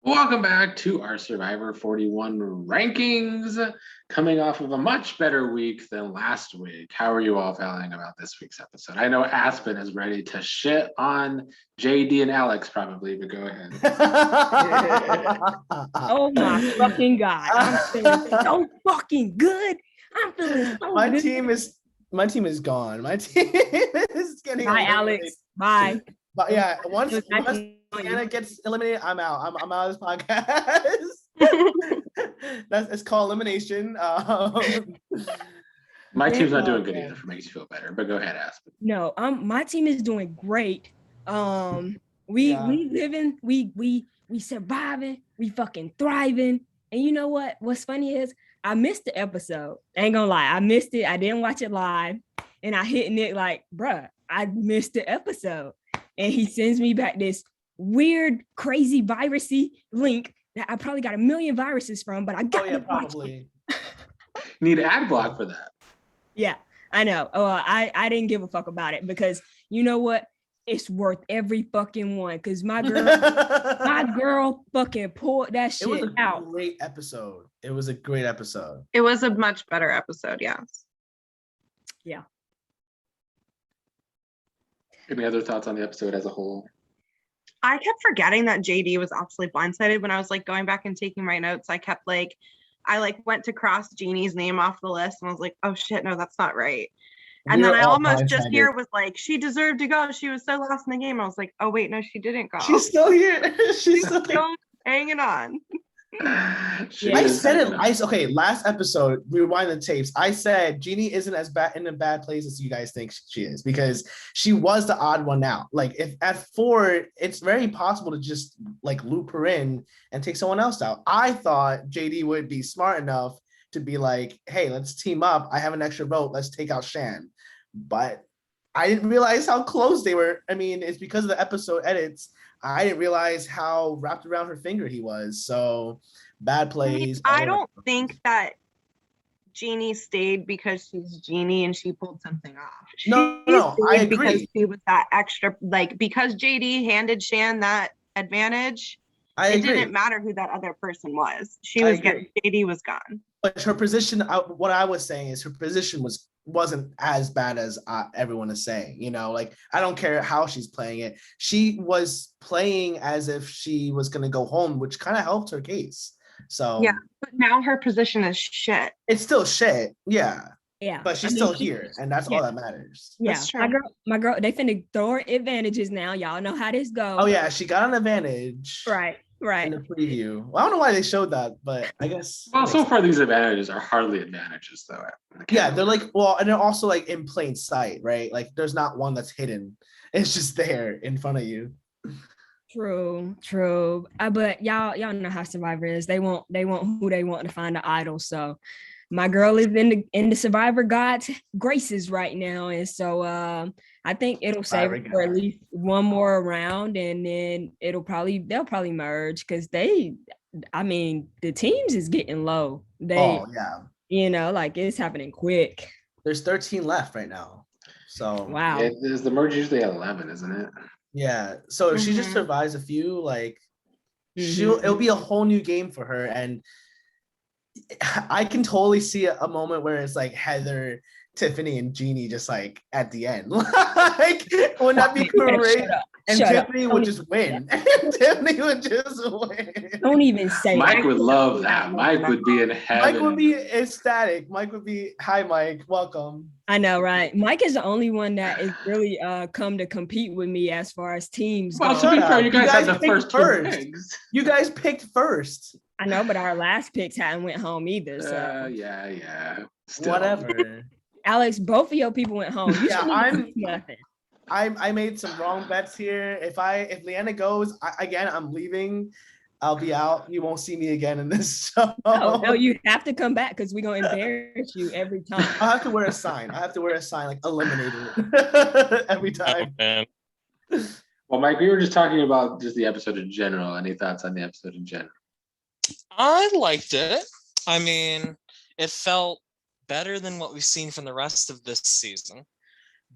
Welcome back to our Survivor 41 rankings, coming off of a much better week than last week. How are you all feeling about this week's episode? I know Aspen is ready to shit on JD and Alex probably, but go ahead. Oh my fucking God. I'm feeling so fucking good. I'm feeling so my good. team is gone. My team is getting Bye, eliminated. Alex. Bye. But yeah, once Anna gets eliminated, I'm out. I'm out of this podcast. It's called elimination. My team's not doing good either, if it makes you feel better. But go ahead, Aspen. No, my team is doing great. We living, we surviving, we fucking thriving. And you know what? What's funny is I missed the episode. I ain't gonna lie, I missed it. I didn't watch it live, and I hit Nick like, bruh, I missed the episode. And he sends me back this weird, crazy virusy link that I probably got a million viruses from, but I got it. Probably. Need ad block for that. Yeah, I know. I didn't give a fuck about it because you know what? It's worth every fucking one because my girl fucking pulled that shit out. It was a great episode. It was a great episode. It was a much better episode, yes. Yeah. Any other thoughts on the episode as a whole? I kept forgetting that JD was actually blindsided when I was like going back and taking my notes. I kept like, went to cross Jeannie's name off the list and I was like, oh shit, no, that's not right. And then I almost just here was like, she deserved to go. She was so lost in the game. I was like, oh wait, no, she didn't go. She's still here. She's still hanging on. I said it. Okay, last episode, rewind the tapes. I said Jeannie isn't as bad in a bad place as you guys think she is because she was the odd one out. Like if at 4, it's very possible to just like loop her in and take someone else out. I thought JD would be smart enough to be like, hey, let's team up. I have an extra vote. Let's take out Shan. But I didn't realize how close they were. I mean, it's because of the episode edits. I didn't realize how wrapped around her finger he was. So bad plays. I don't think that Jeannie stayed because she's Jeannie and she pulled something off. No, I agree. Because she was that extra, like because JD handed Shan that advantage, it didn't matter who that other person was. JD was gone. But her position, what I was saying is her position wasn't as bad as everyone is saying. You know, like I don't care how she's playing it. She was playing as if she was going to go home, which kind of helped her case. So yeah, but now her position is shit. It's still shit. Yeah. Yeah. But she's still here, and that's all that matters. Yeah. My girl, they finna throw her advantages now. Y'all know how this goes. Oh yeah, she got an advantage. Right. In the preview. Well, I don't know why they showed that, but I guess. Well, so far these advantages are hardly advantages, though. Yeah, they're like, well, and they're also like in plain sight, right? Like, there's not one that's hidden. It's just there in front of you. True. But y'all know how Survivor is. They want who they want to find the idol. So my girl is in the Survivor God's graces right now, and so I think it'll save her for at least one more round, and then they'll probably merge because the teams is getting low. You know, like it's happening quick. There's 13 left right now. So wow. Is the merge usually at 11, isn't it? Yeah. So if she just survives a few, like it'll be a whole new game for her. And I can totally see a moment where it's like Heather, Tiffany, and Jeannie just like at the end. Like, wouldn't that be great? And Tiffany would just win. Tiffany would just win. Don't even say Mike would love that. Mike would be in heaven. Mike would be ecstatic. Mike would be, hi, Mike. Welcome. I know, right? Mike is the only one that is really come to compete with me as far as teams. Well, to be fair, you guys had the first picks. You guys picked first. I know, but our last picks hadn't went home either. So yeah. Still. Whatever. Alex, both of your people went home. Nothing. I made some wrong bets here. If Leanna goes, I'm leaving. I'll be out. You won't see me again in this show. No, you have to come back because we're gonna embarrass you every time. I have to wear a sign. Like eliminated every time. Well, Mike, we were just talking about just the episode in general. Any thoughts on the episode in general? I liked it. I mean, it felt better than what we've seen from the rest of this season,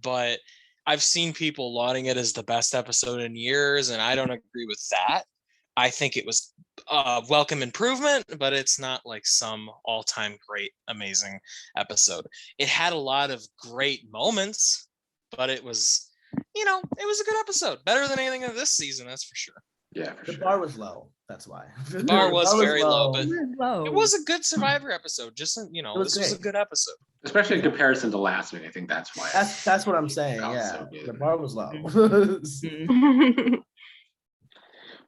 but I've seen people lauding it as the best episode in years, and I don't agree with that. I think it was a welcome improvement, but it's not like some all-time great, amazing episode. It had a lot of great moments, but it was, it was a good episode. Better than anything of this season, that's for sure. Yeah, for The sure. bar was low. That's why. The bar was very low, but Low. it was a good Survivor episode. Just, was this was a great. good episode. Especially in comparison to last week, I think that's why. That's what I'm saying. felt Yeah, so good. the bar was low.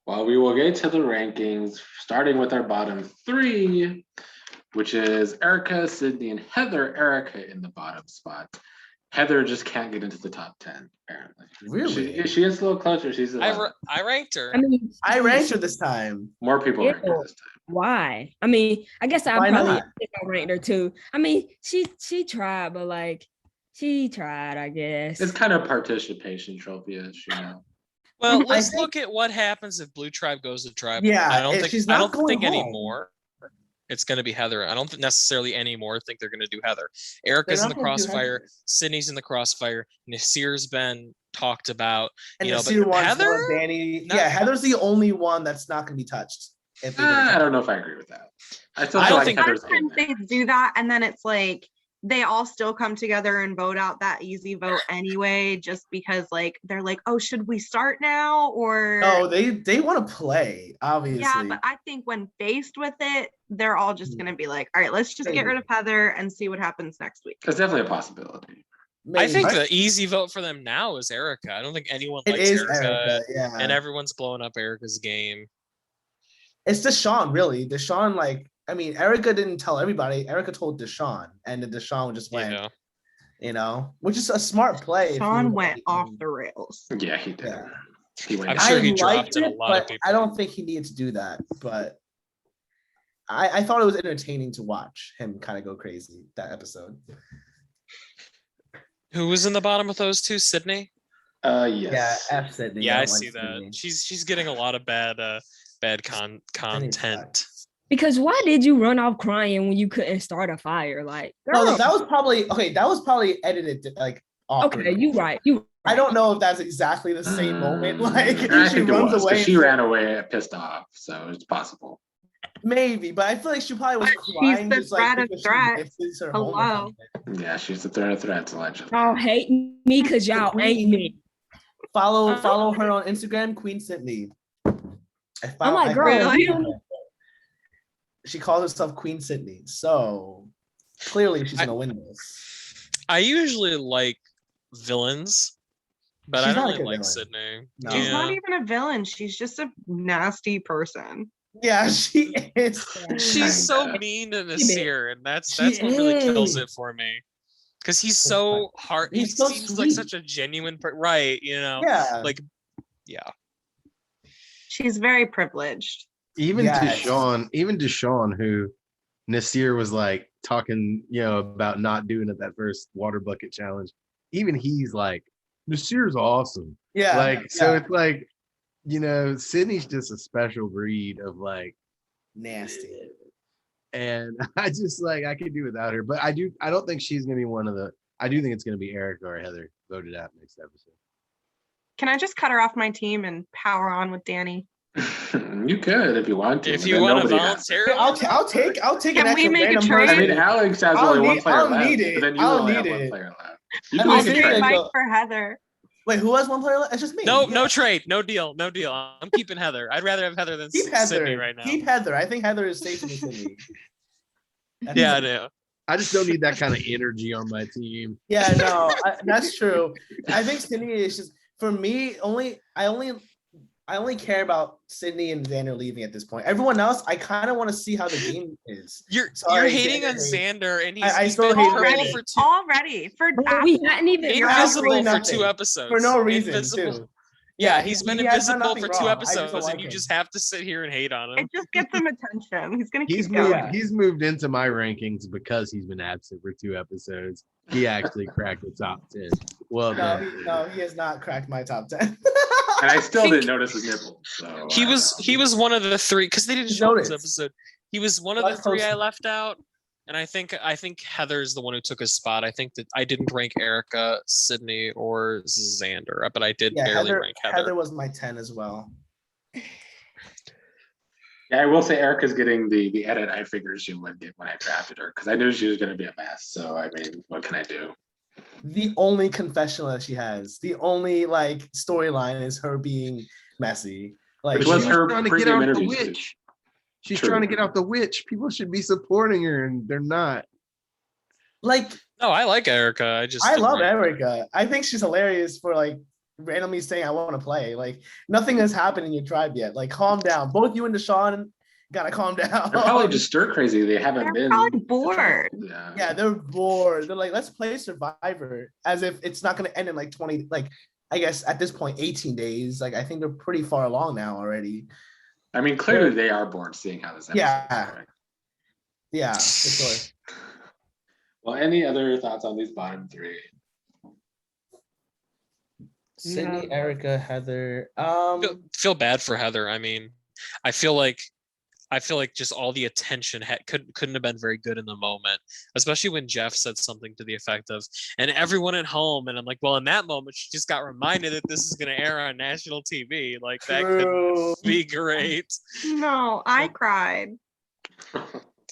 Well, we will get to the rankings, starting with our bottom 3, which is Erica, Sydney, and Heather. Erica in the bottom spot. Heather just can't get into the top 10, apparently. Really? She is a little closer. She's I ranked her. I ranked her this time. more people ranked her this time. Why? I mean, I guess I Why probably not? think I ranked her too. I mean, she tried, but like she tried, I guess. It's kind of participation trophy-ish, Well, I let's think- look at what happens if Blue Tribe goes to Tribe. Yeah, I don't if think she's I not don't think going home. anymore. It's going to be Heather. I don't necessarily anymore think they're going to do Heather. Erica's in the not gonna do crossfire. Heather. Sydney's in the crossfire. Nasir's been talked about. And You know, Nasir but wants Heather? Danny. No. Yeah, Heather's the only one that's not going to be touched. If they I go to don't know if I agree with that. I still I feel don't like think- Heather's in Sometimes there. they do that, and then it's like they all still come together and vote out that easy vote anyway, just because like they're like, oh, should we start now? Or No, they want to play, obviously. yeah, but I think when faced with it, they're all just gonna be like, all right, let's just get rid of Heather and see what happens next week. It's definitely a possibility. I think Maybe. the easy vote for them now is Erica. I don't think anyone It likes is Erica, Erica, yeah. and everyone's blowing up Erica's game. It's Deshaun, really. Deshaun, like, I mean, Erica didn't tell everybody. Erica told Deshaun, and then Deshaun just went, which is a smart play. if Sean you- went off the rails. Yeah, he did. Yeah. He went I'm down. sure he liked dropped in a it, lot of but people. I don't think he needed to do that. But I thought it was entertaining to watch him kind of go crazy that episode. Who was in the bottom of those two? Sydney? Yes. Yeah, F Sydney. Yeah, I don't see like that. Sydney. She's getting a lot of bad content. Because why did you run off crying when you couldn't start a fire? Like, No, girl. that was probably okay. That was probably edited like awkward. Okay, you right. I don't know if that's exactly the same moment. Like I she think it runs was, away. 'cause she ran away pissed off, so it's possible. Maybe, but I feel like she probably was But she's crying. the just, like, threat of because she threats. misses her home or Hello. something. Yeah, she's the threat of threats, allegedly. Y'all hate me because y'all ain't me. Follow her on Instagram, Queen Sydney. I'm like, girl, Really? you don't She calls herself Queen Sydney, so clearly she's gonna win this. I usually like villains, but She's I not a don't really good like villain. Sydney. No. She's Yeah. not even a villain. She's just a nasty person. Yeah, she is. She's so Kinda. mean to Nasir, and that's She what really kills is. it for me. Because he's so hard. He He's so seems like sweet. such a genuine, right? Yeah, Like, yeah. She's very privileged. Even Yes. Deshaun, who Nasir was like talking, about not doing it that first water bucket challenge. Even he's like, Nasir's awesome. yeah. So yeah. it's like, Sydney's just a special breed of like, Nasty. and I just like I could do without her. But I don't think she's gonna be one of the. I do think it's gonna be Erica or Heather voted out next episode. Can I just cut her off my team and power on with Danny? You could if you want to. If but you then want to nobody has to. volunteer, I'll take Can an we extra make a random trade? I person. mean, Alex has I'll only one need- player I'll left, need it. but then you I'll only have need one it. player left. You can I'll make a need Trade it. trade. Mike for Heather. Wait, who has one player left? It's just me. no Yeah. trade, no deal. I'm keeping Heather. I'd rather have Heather than Keep Heather. Sydney right now. Keep Heather. I think Heather is safer than Sydney. Yeah, I know. I just don't need that kind of energy on my team. Yeah, no, that's true. I think Sydney is just for me. I only care about Sydney and Xander leaving at this point. Everyone else, I kind of want to see how the game is. You're Sorry, hating on Xander. Xander, and I he's still been hate invisible Xander. for two. Already for We hadn't even. Absolutely Invisible for nothing. 2 episodes. For no reason, Invisible. too. Yeah, he's been he has done invisible nothing for wrong. 2 I just don't episodes, like and you him. just have to sit here and hate on him. it just gets him attention. He's gonna He's keep going. moved. He's moved into my rankings because he's been absent for 2 episodes. He actually cracked the top 10. Well No, done. he has not cracked my top 10. And I still Think- didn't notice his nipples. So He was one of the 3 because they didn't show this Notice. episode. He was one of Not the 3 I close. left out, and I think Heather's the one who took his spot. I think that I didn't rank Erica, Sydney, or Xander, but I did Yeah, barely Heather, rank Heather Heather. was my 10 as well. Yeah, I will say Erica's getting the edit I figured she would get when I drafted her because I knew she was going to be a mess. So I mean, what can I do? The only confessional that she has, the only like storyline is her being messy. Like Which But was she her trying to get pregame out the interview witch. speech. She's True. trying to get out the witch. People should be supporting her, and they're not. like No, I like Erica. I just I didn't love like her. Erica. I think she's hilarious for like randomly saying I want to play. Like nothing has happened in your tribe yet. Like calm down. Both you and Deshaun gotta calm down. They're probably just stir crazy. They haven't They're been probably bored. Yeah. Yeah, they're bored. They're like, let's play Survivor as if it's not gonna end in like 20, like I guess at this point, 18 days. Like I think they're pretty far along now already. I mean, clearly they are bored seeing how this episode Yeah. is going. Yeah, for sure. Well, any other thoughts on these bottom three? Sydney, No. Erica, Heather. Feel bad for Heather. I mean, I feel like just all the attention couldn't have been very good in the moment, especially when Jeff said something to the effect of, and everyone at home. And I'm like, well, in that moment, she just got reminded that this is going to air on national TV. Like that True. could be great. No, I cried.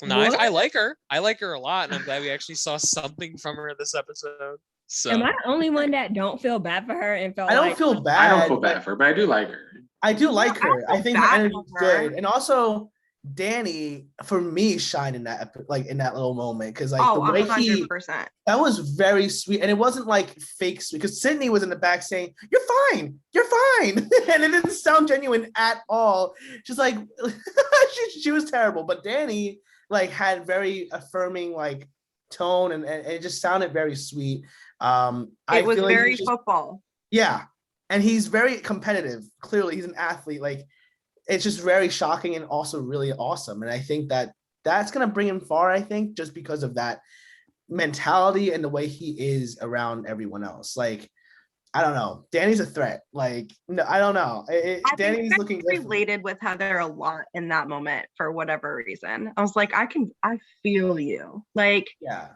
No, What? I like her. I like her a lot, and I'm glad we actually saw something from her this episode. So Am I the only one that don't feel bad for her and felt I don't like feel bad. I don't feel but bad for her, but I do like her. I do like I her. I feel think the bad energy's for her. good. And also Danny, for me, shined in that like in that little moment. Cause like the way he 100%. that was very sweet. And it wasn't like fake sweet because Sydney was in the back saying, you're fine, you're fine. And it didn't sound genuine at all. She's like she was terrible. But Danny like had very affirming like tone and it just sounded very sweet. I It was feel like very he's just- football. yeah. And he's very competitive. Clearly, he's an athlete. Like, it's just very shocking and also really awesome. And I think that that's going to bring him far, I think, just because of that mentality and the way he is around everyone else. Like, I don't know. Danny's a threat. Like, no, I don't know. I Danny's think looking I good. for me. related with Heather a lot in that moment for whatever reason. I was like, I feel you. Like, Yeah.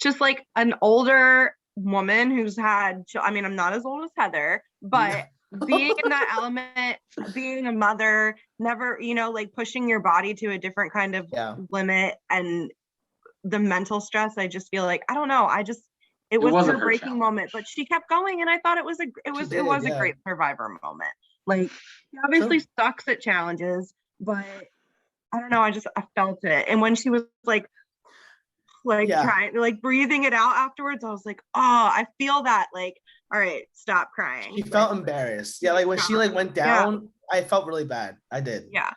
just like an older woman who's had, I mean, I'm not as old as Heather, but being in that element, being a mother, never, like pushing your body to a different kind of Yeah. limit and the mental stress. I just feel like, I don't know. It was wasn't her her breaking challenge. moment, but she kept going. And I thought it was a yeah. great Survivor moment. Like she obviously sucks at challenges, but I don't know. I felt it. And when she was like Yeah. trying, like breathing it out afterwards, I was like, oh, I feel that. Like, all right, stop crying. She felt embarrassed. Yeah, like when she like went down, I felt really bad. I did. Yeah.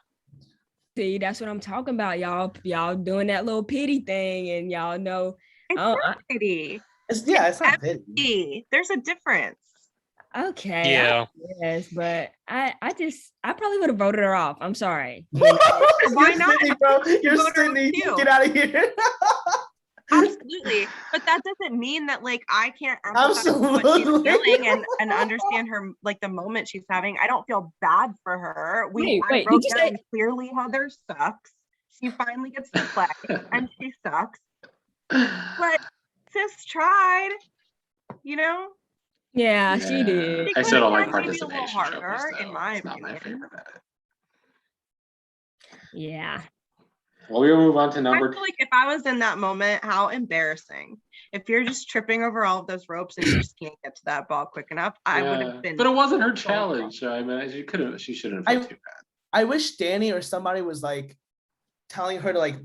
see, that's what I'm talking about, y'all. Y'all doing that little pity thing, and y'all know It's Oh, not pity. It's not pity. Empathy. There's a difference. okay. Yeah. Yes, but I probably would have voted her off. I'm sorry. Why You're not? Sydney, bro. You're Vote her Sydney. with you. Get out of here. Absolutely. But that doesn't mean that like I can't empathize with what she's Absolutely. feeling and understand her, like the moment she's having. I don't feel bad for her. Wait, I did wrote you down say- clearly Heather sucks. She finally gets to play and she sucks. But sis tried, Yeah, she did. I still don't like Maybe a little participation harder, trophies, in though. my It's not my opinion. favorite edit. Yeah. Well, we will move on to I number feel like if I was in that moment, how embarrassing. If you're just tripping over all of those ropes and you just can't get to that ball quick enough, I would have been. But it wasn't her challenge. So I mean, she shouldn't feel too bad. I wish Danny or somebody was like telling her to like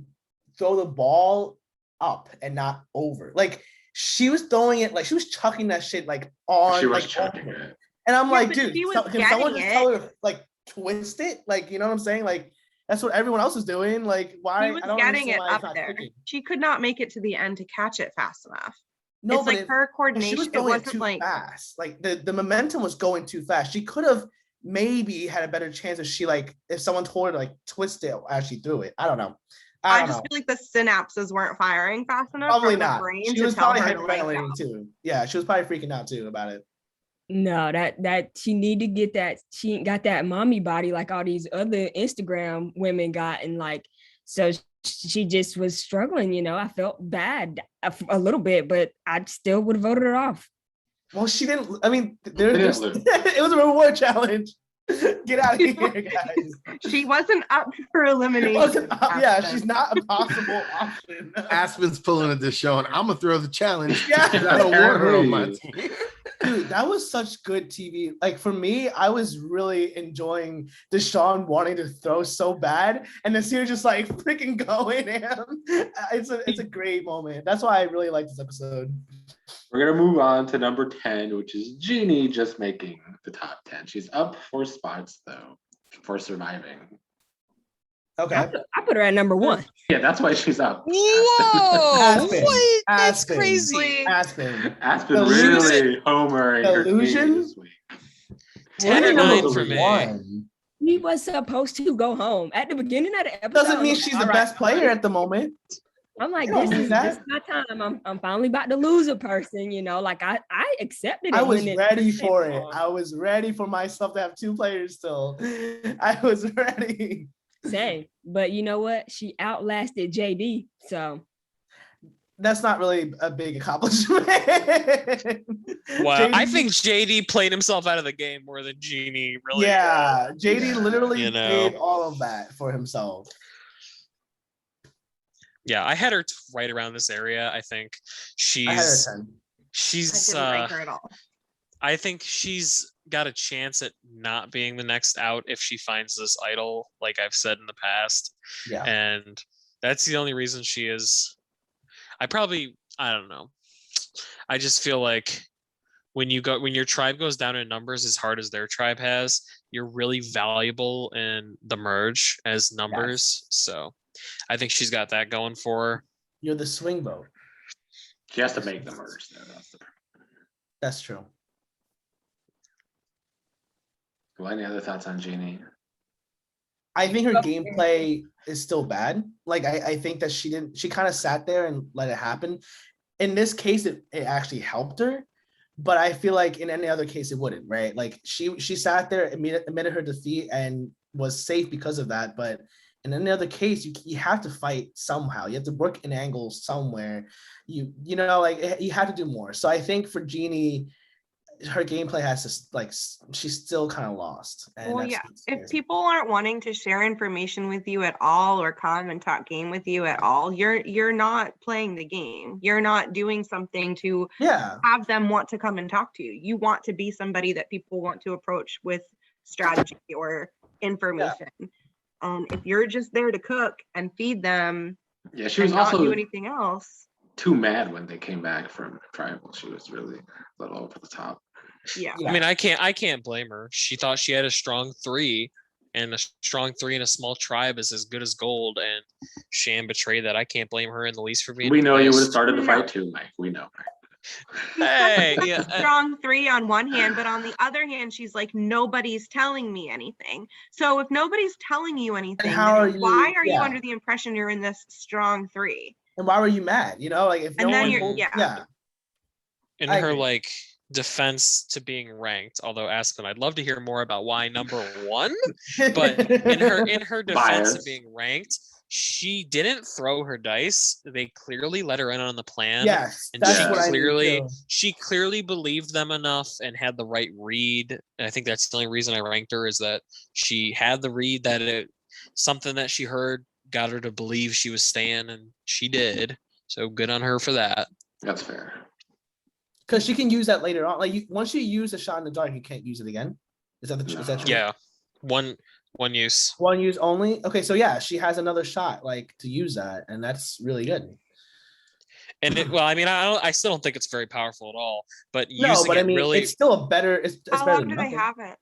throw the ball up and not over. Like she was throwing it, like she was chucking that shit like on. She was like, chucking over. it. And I'm Yeah, like, but dude, she was can someone getting just it. tell her like twist it? Like, you know what I'm saying? Like that's what everyone else is doing. Like, why? She was I don't getting understand it why it's up not there. clicking. She could not make it to the end to catch it fast enough. No, It's but like her she coordination. was It going wasn't too like fast. Like the momentum was going too fast. She could have maybe had a better chance if someone told her to like twist it as she threw it. I don't know. I I don't just know. feel like the synapses weren't firing fast enough Probably from her not. brain She to was tell probably her to like hyperventilating too. Yeah, she was probably freaking out too about it. No, that she need to get that. She ain't got that mommy body like all these other Instagram women got, and like so she just was struggling. I felt bad a little bit, but I still would have voted her off. Well, she didn't. I mean, didn't lose. it was a reward challenge. Get out of here, guys. She wasn't up for elimination. Yeah, she's not a possible option. Aspen's pulling at this show, and I'm gonna throw the challenge. Yeah. I don't want her on my team. Dude, that was such good TV. Like for me, I was really enjoying Deshaun wanting to throw so bad, and Nasir just like freaking going him. It's a great moment. That's why I really like this episode. We're gonna move on to number 10, which is Jeannie just making the top 10. She's up 4 spots though for surviving. Okay. I put her at number 1. Yeah, that's why she's up. Whoa! Aspen. Wait, that's Aspen. crazy. Aspen. Aspen Illusion. really homering her Illusion? team this week. 10 or Number 9 for me. 1. He was supposed to go home at the beginning of the episode. Doesn't mean she's the best player at the moment. I'm like, You don't this do is that. my time. I'm finally about to lose a person, you know. Like I accepted it. I was when it ready came for it. on. I was ready for myself to have 2 players still. I was ready. Same. But you know what? She outlasted JD. So That's not really a big accomplishment. Wow, I JD think JD played himself out of the game more than Jeannie really. Yeah, JD literally You know. did all of that for himself. Yeah, I had her right around this area. I think I had her she's 10. I she's didn't like her at all. I think she's got a chance at not being the next out if she finds this idol, like I've said in the past. Yeah. And that's the only reason she is. I don't know. I just feel like when your tribe goes down in numbers as hard as their tribe has, you're really valuable in the merge as numbers. So I think she's got that going for her. You're the swing vote. She has to make the merge though. That's true. Well, any other thoughts on Jeannie? I think her gameplay is still bad. Like I think that she kind of sat there and let it happen. In this case, it actually helped her, but I feel like in any other case it wouldn't, right? Like she sat there, admitted her defeat and was safe because of that. But in any other case, you have to fight somehow. You have to work an angle somewhere. You know, like you have to do more. So I think for Jeannie, her gameplay has to like she's still kind of lost. And Well, yeah. If people aren't wanting to share information with you at all or come and talk game with you at all, you're not playing the game. You're not doing something to have them want to come and talk to you. You want to be somebody that people want to approach with strategy or information. If you're just there to cook and feed them, yeah, she was and not also do anything else. too mad when they came back from tribal. She was really a little over the top. Yeah. I mean, I can't blame her. She thought she had a strong 3, and a strong 3 in a small tribe is as good as gold. And Shan betrayed that. I can't blame her in the least for being. We know you would have pissed. started the fight too, Mike. We know. Hey, She's yeah, a strong 3 on one hand, but on the other hand, she's like, nobody's telling me anything. So if nobody's telling you anything, why are you under the impression you're in this strong 3? And why were you mad? You know, like if And no then one you're- told, yeah. in I her agree. like defense to being ranked. Although Aspen, I'd love to hear more about why number 1. But in her defense of Bias. being ranked, she didn't throw her dice. They clearly let her in on the plan. Yes, And that's Yeah. what I clearly mean too. she clearly believed them enough and had the right read. And I think that's the only reason I ranked her, is that she had the read that something that she heard got her to believe she was staying, and she did. So good on her for that. That's fair. Because she can use that later on. Like once you use a shot in the dark, you can't use it again. Is that is that true? Yeah. One use. One use only. Okay, so yeah, she has another shot like to use that, and that's really good. And I mean, I still don't think it's very powerful at all. But No, using but I it mean, really it's still a better. It's How better long than do they nothing. have it?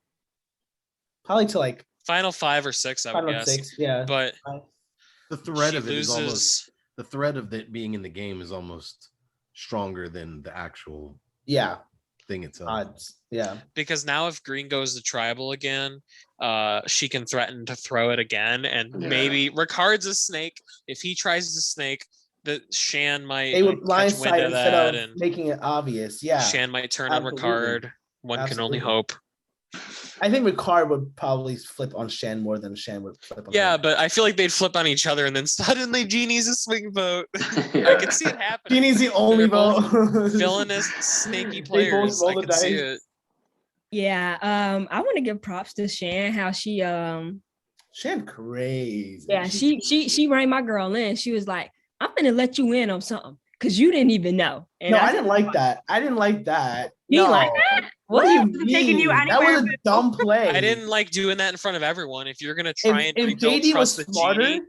Probably to like final 5 or 6, I would 5 or guess. 6. Yeah, But The threat she of it is almost loses. the threat of it being in the game is almost stronger than the actual yeah, thing itself. odds. Yeah, Because now if Green goes to tribal again, she can threaten to throw it again, and Yeah. maybe Ricard's a snake. If he tries to snake, that Shan might they would catch wind blindside of instead that, of and making it obvious. Yeah, Shan might turn on absolutely. Ricard. One can only Absolutely. hope. I think Ricard would probably flip on Shan more than Shan would flip on Yeah, her. but I feel like they'd flip on each other, and then suddenly Genie's a swing vote. I can see it happening. Genie's the only They're both vote. Villainous, snaky They both players. roll I the can see dice. it. Yeah, I want to give props to Shan, how she Shan crazy. yeah, she rang my girl in. She was like, I'm gonna let you in on something because you didn't even know. And No, I didn't like that. I didn't like that. You didn't No. like that? What do you Wasn't taking you mean? That anywhere, was a dumb play. I didn't like doing that in front of everyone. If you're gonna try and If rebuild JD trust was with smarter, Genie,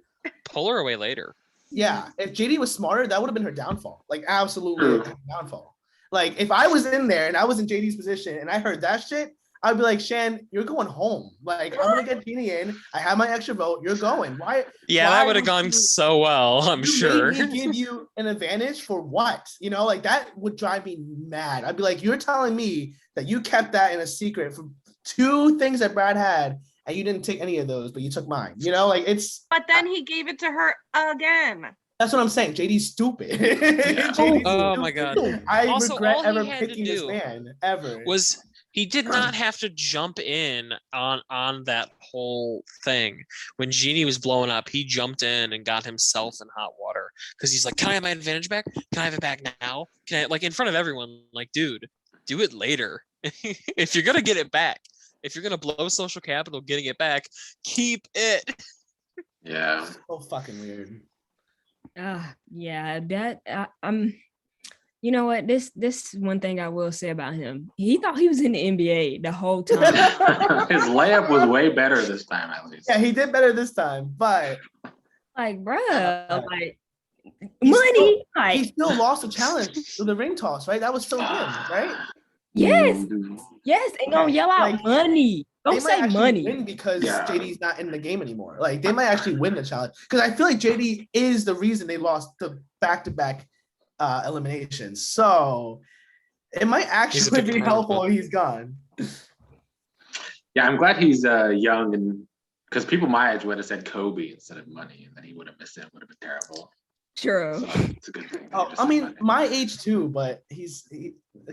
pull her away later. yeah, if JD was smarter, that would have been her downfall. Like absolutely True. her downfall. Like if I was in there and I was in JD's position and I heard that shit, I'd be like, Shan, you're going home. Like I'm gonna get Genie in. I have my extra vote. You're going. Why? Yeah, why that would have would gone you- so well, I'm you sure. made me give you an advantage for what? You know, like that would drive me mad. I'd be like, you're telling me that you kept that in a secret for 2 things that Brad had, and you didn't take any of those, but you took mine. You know, like it's. But then he gave it to her again. That's what I'm saying. JD's stupid. Yeah. JD's Oh my God. stupid. I Also, regret all he ever had to picking this do man ever. Was he did not have to jump in on that whole thing. When Genie was blowing up, he jumped in and got himself in hot water because he's like, "Can I have my advantage back? Can I have it back now? Can I?" Like in front of everyone, like, dude, do it later. If you're gonna get it back, if you're gonna blow social capital getting it back, keep it. Yeah. So fucking weird. yeah, that I'm. You know what? This one thing I will say about him. He thought he was in the NBA the whole time. His layup was way better this time, at least. Yeah, he did better this time, but Like, bruh, like He money. he Like, still lost the challenge with the ring toss, right? That was still him, right? yes, Mhm. yes, and gonna Okay, yell out like, money. They Don't might say actually money. win because Yeah. JD's not in the game anymore. Like they might actually win the challenge because I feel like JD is the reason they lost the back-to-back eliminations. So it might actually big be part of helpful if he's gone. Yeah, I'm glad he's young, and because people my age would have said Kobe instead of money, and then he would have missed it. Would have been terrible. True. So it's a good thing. that he Oh, just I said mean, money. my age too, but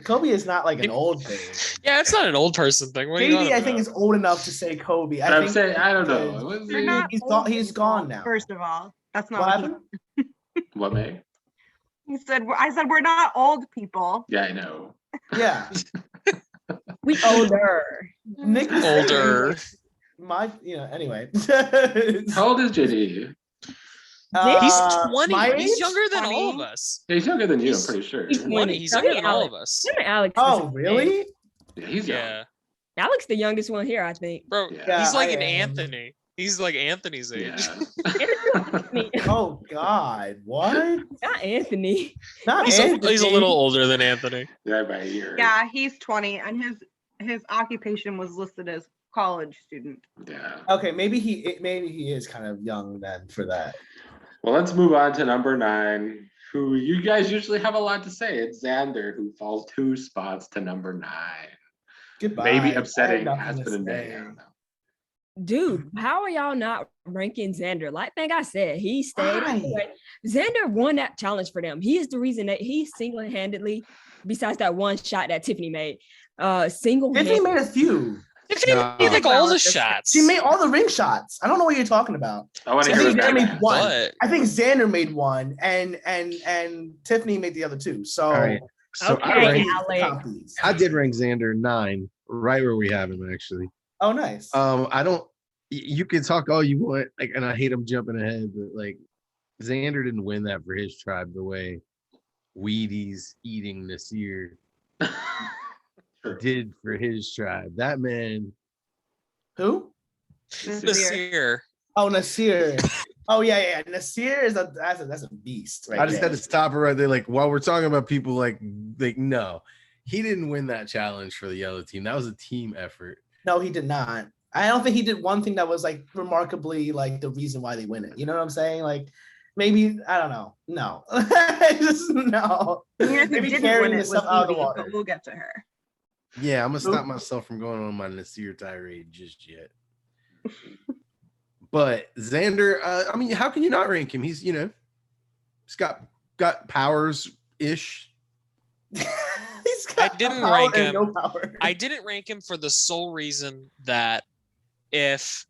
Kobe is not like an old thing. Yeah, it's not an old person thing. What are you JD, on I think, about? is old enough to say Kobe. But I'm think saying I don't know. because- Was They're he- not He's old gone- he's people, gone now. First of all, that's not What what he, happened? What May? he said. I said we're not old people. Yeah, I know. Yeah, We older. Nick was Older. saying, anyway. How old is JD? He's Uh, 20. my He's age? younger than all of 20? us. Yeah, he's younger than you. I'm He's- pretty sure. he's 20. He's So younger he than all Alex. of us. Him and Alex. Oh, is- really? Yeah, he's young. Yeah. Alex, the youngest one here, I think. Bro, Yeah, he's like I an am. Anthony. He's like Anthony's age. Yeah. Oh God, what? Not Anthony. Not He's Anthony. a little older than Anthony. Yeah, by a year. Yeah, he's 20, and his occupation was listed as college student. Yeah. Okay, maybe he is kind of young then for that. Well, let's move on to number 9, who you guys usually have a lot to say. It's Xander, who falls 2 spots to number 9. Goodbye. Maybe I have upsetting nothing Aspen to and May. say. I don't know. Dude, how are y'all not ranking Xander? Like I said, he stayed. Why? Xander won that challenge for them. He is the reason that he single-handedly, besides that one shot that Tiffany made, Tiffany single-handedly. made a few. Tiffany Nah. made like all the Well, shots. She made all the ring shots. I don't know what you're talking about. I want to I hear think what Xander made that one. But I think Xander made one, and Tiffany made the other 2. So All right. So Okay. Alex. I did rank Xander 9, right where we have him actually. Oh, nice. I don't. You can talk all you want, like, and I hate him jumping ahead, but like, Xander didn't win that for his tribe the way Wheaties eating Nasir True. did for his tribe. That man, Who? Nasir. Oh, Nasir. Oh yeah. Nasir is that's a beast, right? I just there. had to stop it right there. Like, while we're talking about people, like no, he didn't win that challenge for the yellow team. That was a team effort. No, he did not. I don't think he did one thing that was like remarkably like the reason why they win it. You know what I'm saying? Like maybe I don't know. No, just no. Even if he Maybe didn't carrying win it, this was stuff out of the Evie, water. but we'll get to her. Yeah, I'm gonna stop myself from going on my Nasir tirade just yet. But Xander, I mean, how can you not rank him? He's he's got powers ish. He's got I didn't power rank and him. No power. I didn't rank him for the sole reason that if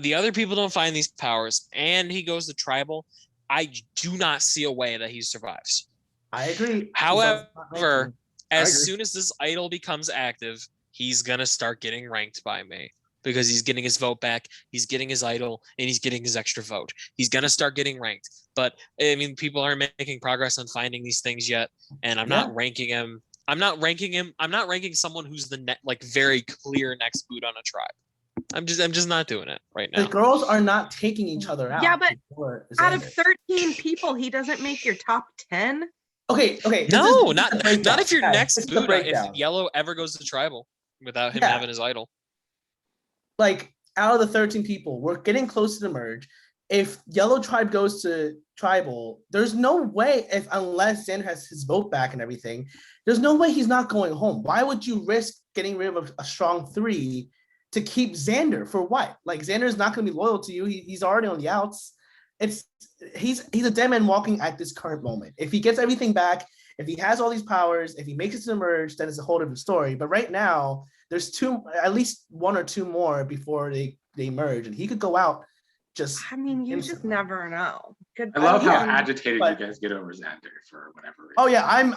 the other people don't find these powers and he goes to tribal, I do not see a way that he survives. I agree. However, I as agree. soon as this idol becomes active, he's gonna start getting ranked by me because he's getting his vote back, he's getting his idol, and he's getting his extra vote. He's gonna start getting ranked. But I mean, people aren't making progress on finding these things yet, and I'm not ranking him. I'm not ranking someone who's the very clear next boot on a tribe. I'm just not doing it right now. The girls are not taking each other out. Yeah, but out of 13 people, he doesn't make your top 10. Okay. No, not if your next boot, if Yellow ever goes to tribal without him having his idol. Like, out of the 13 people, we're getting close to the merge. If Yellow Tribe goes to tribal, there's no way, unless Xander has his vote back and everything, there's no way he's not going home. Why would you risk getting rid of a strong 3 to keep Xander? For what? Like, Xander's not going to be loyal to you. He's already on the outs. He's a dead man walking at this current moment. If he gets everything back, if he has all these powers, if he makes it to the merge, then it's a whole different story. But right now, there's at least 1 or 2 more before they merge, and he could go out. I mean, you just never know. I love how agitated you guys get over Xander for whatever reason. Oh yeah, I'm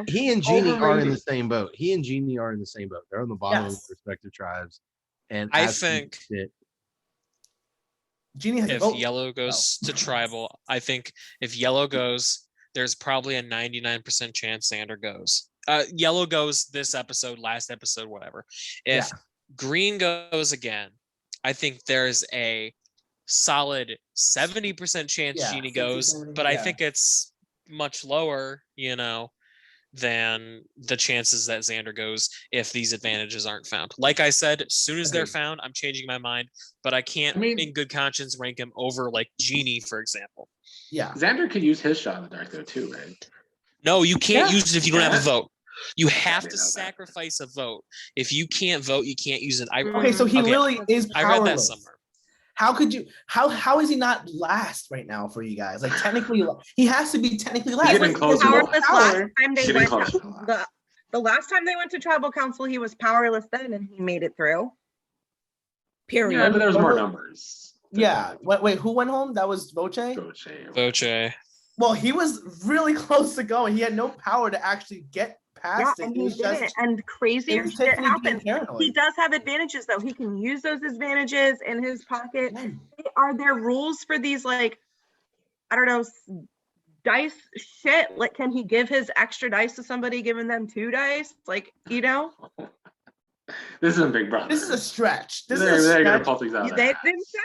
he and Jeannie are in the same boat. They're on the bottom of their respective tribes. And I think Jeannie has if Yellow goes to tribal, I think if Yellow goes, there's probably a 99% chance Xander goes. Yellow goes this episode, last episode, whatever. If Green goes again, I think there's a solid 70% chance Jeannie goes, 70, but I think it's much lower, than the chances that Xander goes if these advantages aren't found. Like I said, as soon as they're found, I'm changing my mind, but I can't in good conscience rank him over like Jeannie, for example. Yeah. Xander could use his shot in the dark though too, right? No, you can't use it if you don't have a vote. You have to sacrifice a vote. If you can't vote, you can't use it. So he really is powerless. I read that somewhere. How could you? How is he not last right now for you guys? Like technically, he has to be technically last. Powerless last time they went. The last time they went to tribal council, he was powerless then, and he made it through. Period. Yeah, but there was more numbers. Yeah. Wait, who went home? That was Voce. Voce. Well, he was really close to going. He had no power to actually get past it. And he didn't. And crazy shit happens. He does have advantages, though. He can use those advantages in his pocket. Are there rules for these, like, I don't know, dice shit? Like, can he give his extra dice to somebody, giving them 2 dice? Like, This isn't Big Brother. This is a stretch. They're gonna pull things out. They didn't say.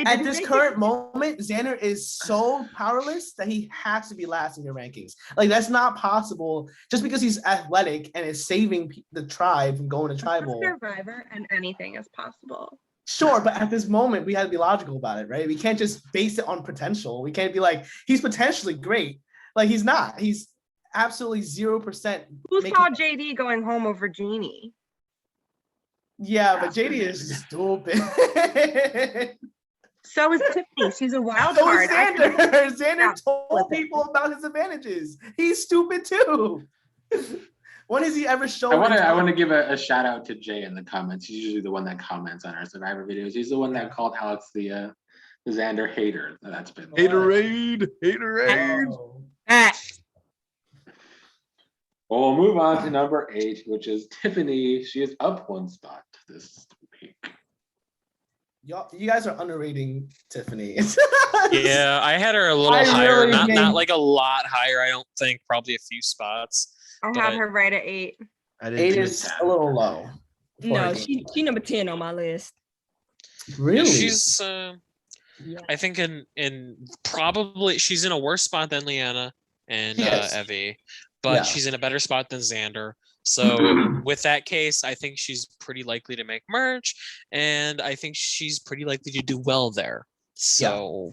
At this current moment, Xander is so powerless that he has to be last in your rankings. Like, that's not possible just because he's athletic and is saving the tribe from going to tribal. Survivor and anything is possible. Sure, but at this moment, we have to be logical about it, right? We can't just base it on potential. We can't be like, he's potentially great. Like, he's not. He's absolutely 0%. Who saw JD going home over Jeannie? Yeah, but JD is stupid. So is Tiffany. She's a wild card. Xander told people about his advantages. He's stupid too. When has he ever shown? I want to give a shout out to Jay in the comments. He's usually the one that comments on our Survivor videos. He's the one that called Alex the Xander hater. That's been haterade. Well, we'll move on to number 8, which is Tiffany. She is up 1 spot this week. You guys are underrating Tiffany. Yeah, I had her a little higher, not like a lot higher. I don't think, probably a few spots. I have her right at 8. 8 is a little low. No, she number 10 on my list. Really? She's I think in probably she's in a worse spot than Leanna and Evie, but she's in a better spot than Xander. So with that case, I think she's pretty likely to make merge, and I think she's pretty likely to do well there. So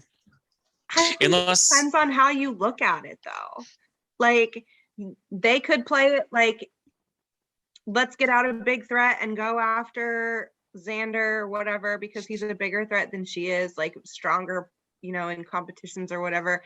unless it depends on how you look at it, though. Like, they could play it like, let's get out a big threat and go after Xander or whatever, because he's a bigger threat than she is, like stronger, in competitions or whatever.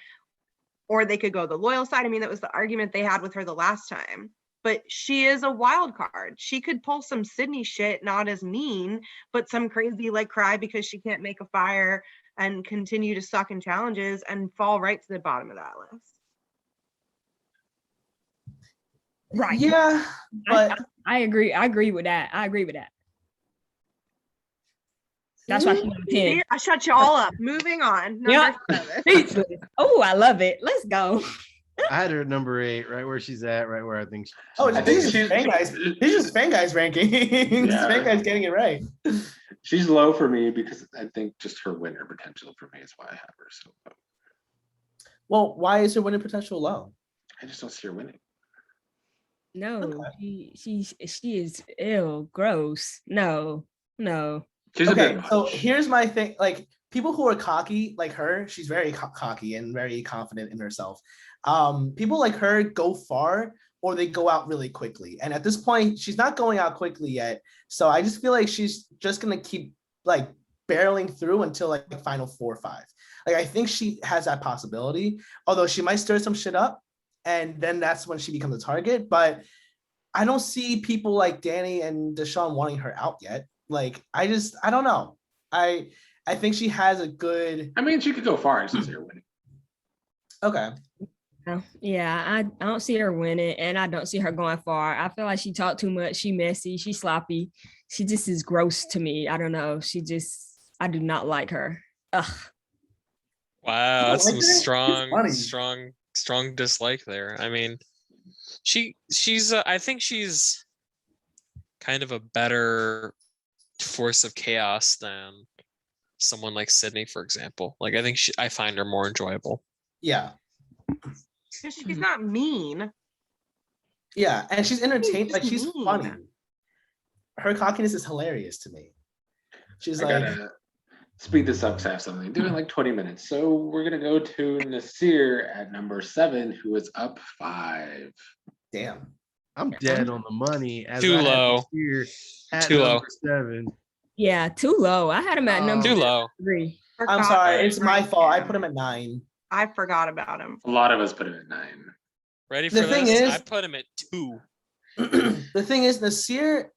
Or they could go the loyal side. I mean, that was the argument they had with her the last time. But she is a wild card. She could pull some Sydney shit, not as mean, but some crazy like cry because she can't make a fire and continue to suck in challenges and fall right to the bottom of that list. Right. Yeah, but I agree. I agree with that. That's why she's number 10. See, I shut you all up. Moving on. Number 7. Oh, I love it. Let's go. I had her at number 8, right where she's at, right where I think. oh, I these think are Fan Guys. These are Fan Guys rankings. Yeah. Fan Guys getting it right. She's low for me because I think just her winner potential for me is why I have her so low. Well, why is her winning potential low? I just don't see her winning. No, she is ill, gross. No. She's a Okay, bit so much. here's my thing. Like people who are cocky, like her, she's very cocky and very confident in herself. People like her go far or they go out really quickly. And at this point, she's not going out quickly yet. So I just feel like she's just gonna keep like barreling through until like the final 4 or 5. Like I think she has that possibility, although she might stir some shit up, and then that's when she becomes a target. But I don't see people like Danny and Deshaun wanting her out yet. Like I don't know. I think she has a good. I mean, she could go far and just see her winning. Okay. Yeah, I don't see her winning, and I don't see her going far. I feel like she talked too much. She messy. She sloppy. She just is gross to me. I don't know. I do not like her. Ugh. Wow, that's like some her? strong dislike there. I mean, she's I think she's kind of a better force of chaos than someone like Sydney, for example. Like I find her more enjoyable. Yeah. She's not mean. Yeah, and she's entertained. Like she's mean. funny. Her cockiness is hilarious to me. She's I like, gotta speed this up because I have something to do in like 20 minutes. So we're gonna go to Nasir at number 7, who is up 5. damn. I'm dead on the money. As Too I had low. this year at Too low. number 7. Yeah, too low. I had him at number Too low. 3. I'm Forgot sorry, to it's my rank fault. I him. put him at 9. I forgot about him. A lot of us put him at 9. Ready for The thing this? is- I put him at 2. The thing is, Nasir,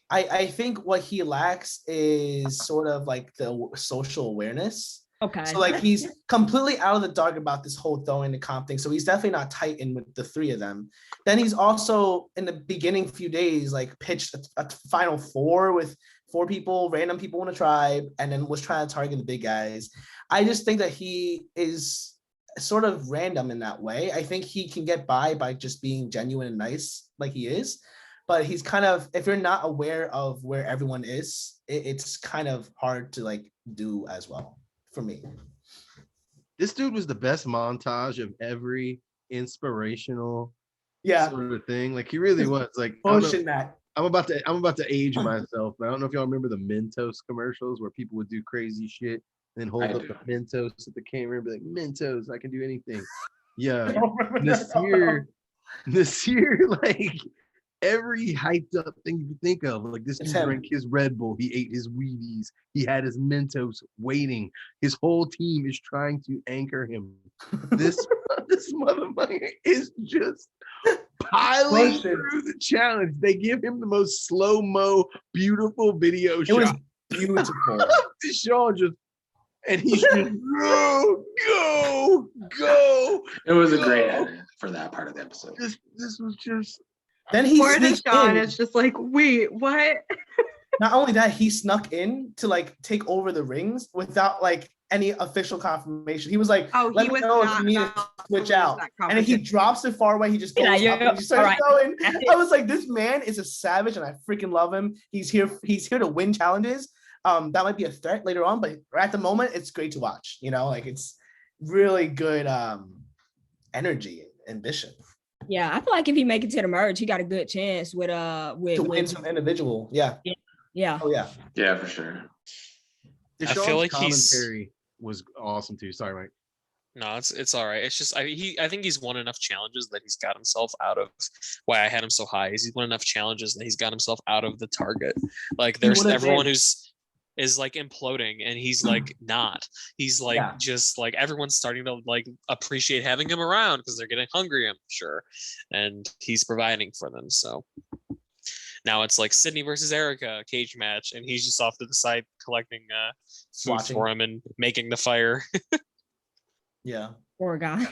I think what he lacks is sort of like the social awareness. Okay. So like he's completely out of the dark about this whole throwing the comp thing. So he's definitely not tight in with the 3 of them. Then he's also in the beginning few days like pitched a final 4 with 4 people, random people in a tribe, and then was trying to target the big guys. I just think that he is sort of random in that way. I think he can get by just being genuine and nice like he is. But he's kind of, if you're not aware of where everyone is, it's kind of hard to like do as well for me. This dude was the best montage of every inspirational Yeah, sort of thing. Like he really was. Like I don't know- pushing that. I'm about to age myself, but I don't know if y'all remember the Mentos commercials where people would do crazy shit and then hold I up do. the Mentos at the camera and be like, Mentos, I can do anything. Yeah. I don't remember that. Nasir, like every hyped up thing you can think of. Like this It's dude him. drank his Red Bull, he ate his Wheaties, he had his Mentos waiting. His whole team is trying to anchor him. This motherfucker is just piling Pushing. through the challenge. They give him the most slow-mo, beautiful video It was shot. beautiful. Deshaun just, and he's just go. It was a great edit for that part of the episode. This was just Then he Poor sneaks Deshaun in. is just like, wait, what? Not only that, he snuck in to like take over the rings without like any official confirmation. He was like, Oh, let he me was know if not you need to about switch lose out. that And then he competition. drops it far away. He just goes Yeah, up and he starts alright. going. I was like, this man is a savage and I freaking love him. He's here to win challenges. That might be a threat later on, but at the moment, it's great to watch. You know, like it's really good energy and ambition Yeah, I feel like if he make it to the merge, he got a good chance with to win some individual. Yeah. yeah. Oh yeah. Yeah, for sure. I feel Deshaun's like he's- commentary was awesome too. Sorry, Mike. No, it's all right. It's just I think he's won enough challenges that he's got himself out of why I had him so high. He's won enough challenges that he's got himself out of the target. Like there's would've everyone been. is like imploding and he's like not. He's like Yeah. just like everyone's starting to like appreciate having him around because they're getting hungry, I'm sure. And he's providing for them. So now it's like Sydney versus Erica cage match, and he's just off to the side collecting food Watching. for him and making the fire. Yeah. Poor guy.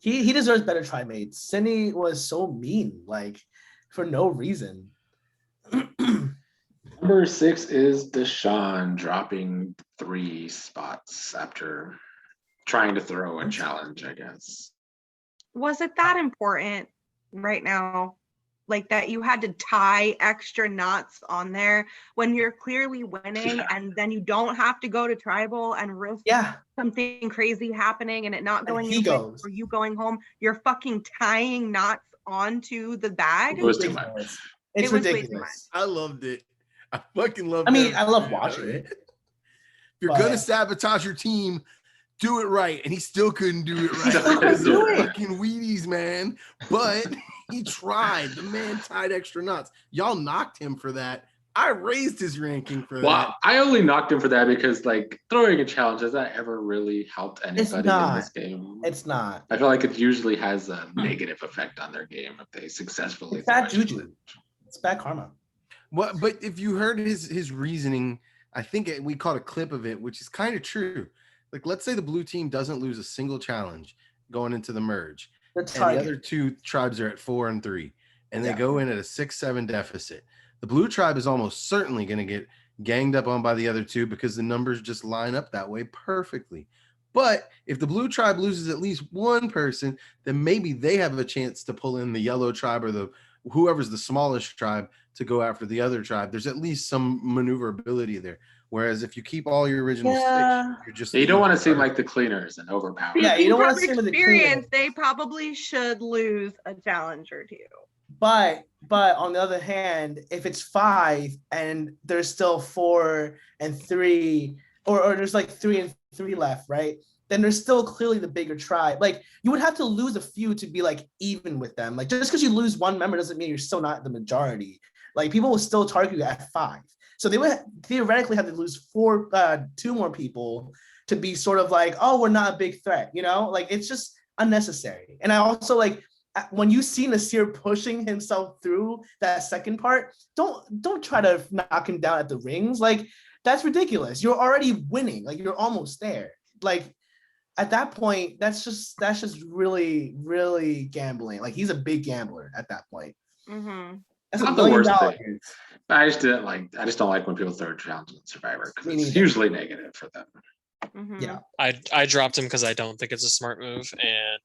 He deserves better trimates. Cindy was so mean, like for no reason. Number 6 is Deshaun dropping 3 spots after trying to throw a challenge, I guess. Was it that important right now? Like that you had to tie extra knots on there when you're clearly winning, and then you don't have to go to tribal and risk something crazy happening and it not going your way or you going home. You're fucking tying knots onto the bag. It was too much. It's ridiculous. I loved it. I fucking loved it. I mean, I love watching it. If you're gonna sabotage your team, do it right. And he still couldn't do it right. Fucking Wheaties, man. But he tried. The man tied extra knots. Y'all knocked him for that. I raised his ranking for that. Well, I only knocked him for that because like throwing a challenge, has that ever really helped anybody in this game? It's not. I feel like it usually has a negative effect on their game if they successfully. It's bad juju. It's bad karma. Well, but if you heard his reasoning, I think we caught a clip of it, which is kind of true. Like, let's say the blue team doesn't lose a single challenge going into the merge, and the other 2 tribes are at 4 and 3, and they go in at a 6-7 deficit. The blue tribe is almost certainly going to get ganged up on by the other 2 because the numbers just line up that way perfectly. But if the blue tribe loses at least one person, then maybe they have a chance to pull in the yellow tribe or whoever's the smallest tribe to go after the other tribe. There's at least some maneuverability there. Whereas if you keep all your original 6, you're just you don't want to seem like the cleaners and overpowered. Yeah, you don't want to seem like the experience. They probably should lose a challenge or 2. But on the other hand, if it's 5 and there's still 4 and 3, or there's like 3 and 3 left, right? Then there's still clearly the bigger tribe. Like you would have to lose a few to be like even with them. Like just because you lose one member doesn't mean you're still not the majority. Like people will still target you at 5. So they would theoretically have to lose 2 more people to be sort of like, oh, we're not a big threat, you know? Like it's just unnecessary. And I also like when you see Nasir pushing himself through that second part, don't try to knock him down at the rings. Like that's ridiculous. You're already winning. Like you're almost there. Like at that point, that's just really, really gambling. Like he's a big gambler at that point. Mm-hmm. That's not the worst thing. I just don't like when people throw challenges in Survivor because it's usually negative for them. Mm-hmm. Yeah. I dropped him because I don't think it's a smart move. And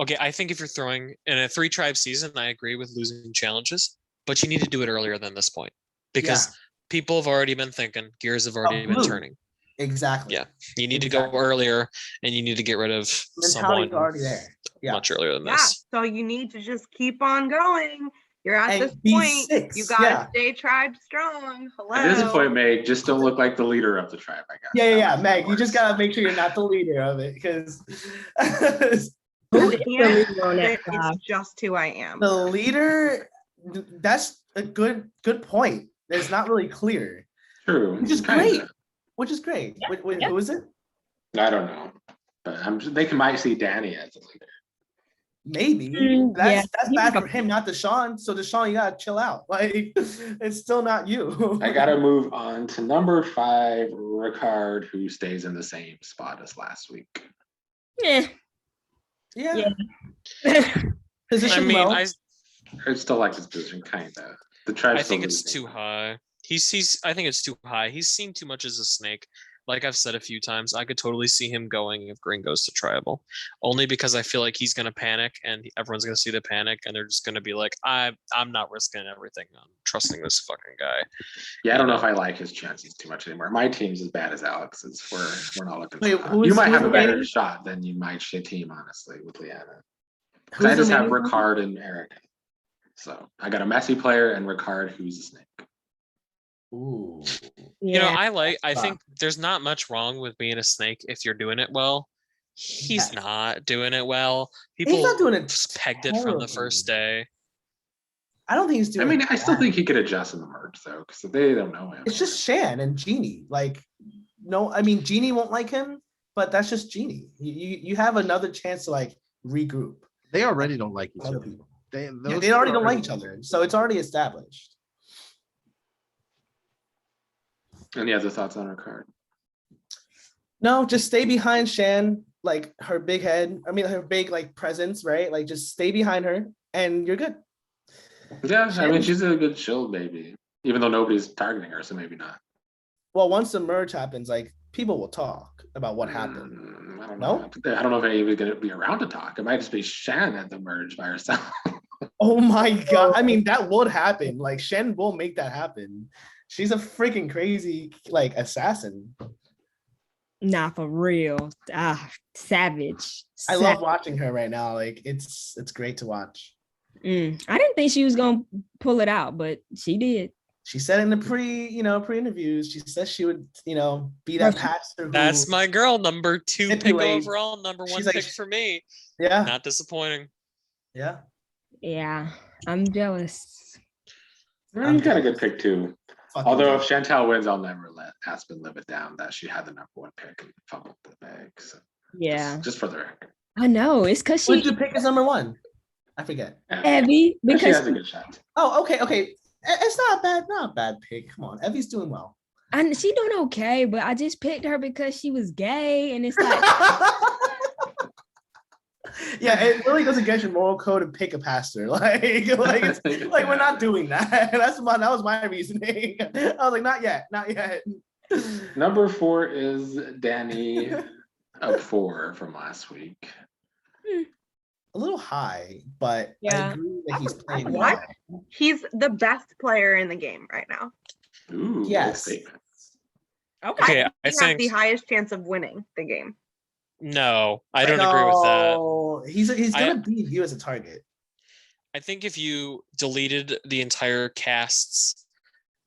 okay, I think if you're throwing in a 3-tribe season, I agree with losing challenges, but you need to do it earlier than this point because people have already been thinking, gears have already been turning. Exactly. Yeah, you need to go earlier, and you need to get rid of someone already there. much earlier than this. So you need to just keep on going. You're at this point. B6. You gotta stay tribe strong. Hello. At this point, Meg, just don't look like the leader of the tribe, I guess. Yeah. Meg, you just gotta make sure you're not the leader of it because it's just who I am. The leader, that's a good point. It's not really clear. True. Which is great. Who is it? I don't know. But they might see Danny as a leader. Maybe. That's bad for him, not Deshaun. So Deshaun, you gotta chill out. Like it's still not you. I gotta move on to number 5, Ricard, who stays in the same spot as last week. Yeah. Position I still like his position, kind of. The tribe. I think it's too high. I think it's too high. He's seen too much as a snake. Like I've said a few times, I could totally see him going if Green goes to tribal, only because I feel like he's going to panic and everyone's going to see the panic and they're just going to be like, I'm not risking everything. I'm trusting this fucking guy. Yeah, I don't know if I like his chances too much anymore. My team's as bad as Alex's. We're not looking. You might have a better shot than you might shit team, honestly, with Leanna. I just have Ricard and Eric. So I got a messy player and Ricard, who's a snake. Ooh. You know, I think there's not much wrong with being a snake if you're doing it well. He's not doing it well. People he's not doing it just pegged it from the first day. I don't think he's doing I still think he could adjust in the merge though, because they don't know him. It's just Shan and Jeannie. Like, no, Jeannie won't like him, but that's just Jeannie. You have another chance to like regroup. They already don't like each other. They already don't like each other, so it's already established. Any other thoughts on Ricard? No, just stay behind Shan. like her big head. I mean, her big like presence, right? Like just stay behind her, and you're good. Yeah, I mean, she's a good chill baby, even though nobody's targeting her, so maybe not. Well, once the merge happens, like people will talk about what happened. I don't No? know. I don't know if anybody's gonna be around to talk. It might just be Shan at the merge by herself. Oh my god! I mean, that would happen. Like Shen will make that happen. She's a freaking crazy like assassin. Nah, for real. Savage. I love watching her right now. Like it's great to watch. I didn't think she was gonna pull it out, but she did. She said in the pre-interviews, she said she would, be that pastor. That's my girl, number 2 pick manipulate. overall, number 1 She's pick like- for me. Yeah, Not disappointing. yeah. Yeah, I'm jealous. You got a good pick too. Fucking Although if good. Chantal wins, I'll never let Aspen live it down that she had the number 1 pick and fumbled the bag. So Yeah, just for the record. I know. It's because What did she you pick as number 1? I forget. Evie She because has a good shot. Oh, okay. It's not a bad pick. Come on, Evie's doing well. and she doing okay, but I just picked her because she was gay, and it's like Yeah, it really goes against your moral code to pick a pastor. It's like we're not doing that. That was my reasoning. I was like, not yet. Number 4 is Danny, up 4 from last week. A little high, but I Yeah. agree that he's playing What? well. He's the best player in the game right now. Ooh, Yes. bold statements. Okay, I He has think the highest chance of winning the game. no, I don't agree with that. No, he's gonna beat you as a target. I think if you deleted the entire cast's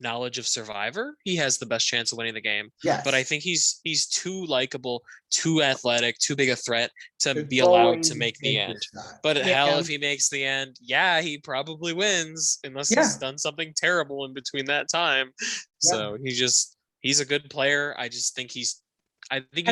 knowledge of Survivor, he has the best chance of winning the game. Yes, But I think he's too likable, too athletic, too big a threat to They're be allowed to going make the take end. this shot. But hell, Yeah. if he makes the end, yeah, he probably wins unless Yeah. he's done something terrible in between that time. So he's a good player. I think he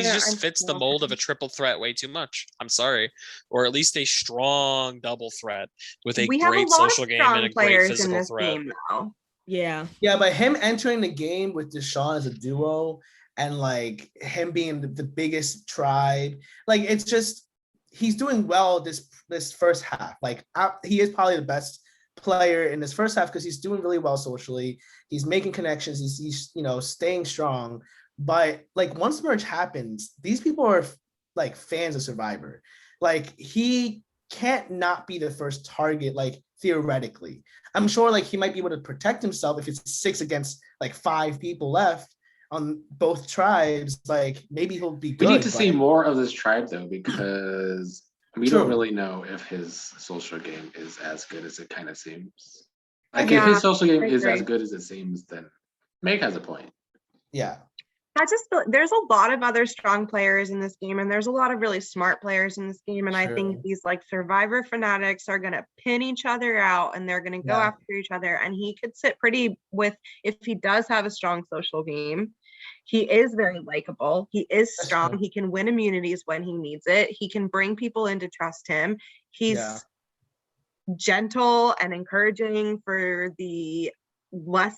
just fits the mold of a triple threat way too much. I'm sorry. Or at least a strong double threat with a We have a great lot of social game and strong a great players in physical this threat. game now. yeah, Yeah, but him entering the game with Deshaun as a duo and like him being the biggest tribe, like it's just he's doing well this first half. Like he is probably the best player in this first half because he's doing really well socially. He's making connections. He's staying strong. But like once merge happens, these people are like fans of Survivor. Like he can't not be the first target. Like theoretically, I'm sure like he might be able to protect himself if it's 6 against like 5 people left on both tribes. Like maybe he'll be good. We need to see more of this tribe though, because we True. don't really know if his social game is as good as it kind of seems. Like if Yeah, his social game I is as agree. good as it seems, then Meg has a point. Yeah. I just feel there's a lot of other strong players in this game, and there's a lot of really smart players in this game. And I True. think these like Survivor fanatics are gonna pin each other out, and they're gonna go Yeah. after each other. And he could sit pretty with if he does have a strong social game. He is very likable. He is That's strong. true. He can win immunities when he needs it. He can bring people in to trust him. He's Yeah. gentle and encouraging for the less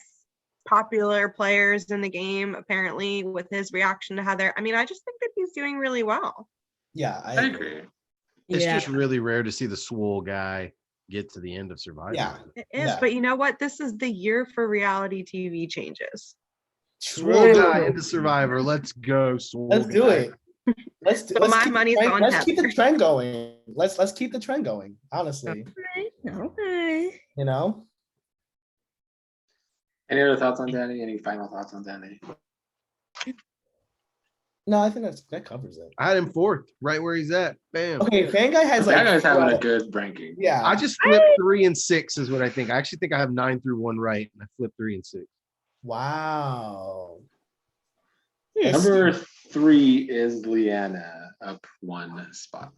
popular players in the game, apparently, with his reaction to Heather. I mean, I just think that he's doing really well. Yeah, I agree. It's yeah. just really rare to see the swole guy get to the end of Survivor. Yeah. It is, Yeah. but you know what? This is the year for reality TV changes. Swole True. guy into Survivor. Let's go, swole Let's do guy. it. Let's So my keep the money's trend- on let's keep the Heather. trend going. Let's keep the trend going. Honestly, Okay. you know. Any other thoughts on Danny? Any final thoughts on Danny? No, I think that covers it. I had him 4th, right where he's at. Bam. Okay, Fan Guy has like That guy's having a 12. good ranking. Yeah. I just flipped 3 and 6 is what I think. I actually think I have 9 through 1 right, and I flipped 3 and 6. Wow. Number 3 is Leanna, up 1 spot.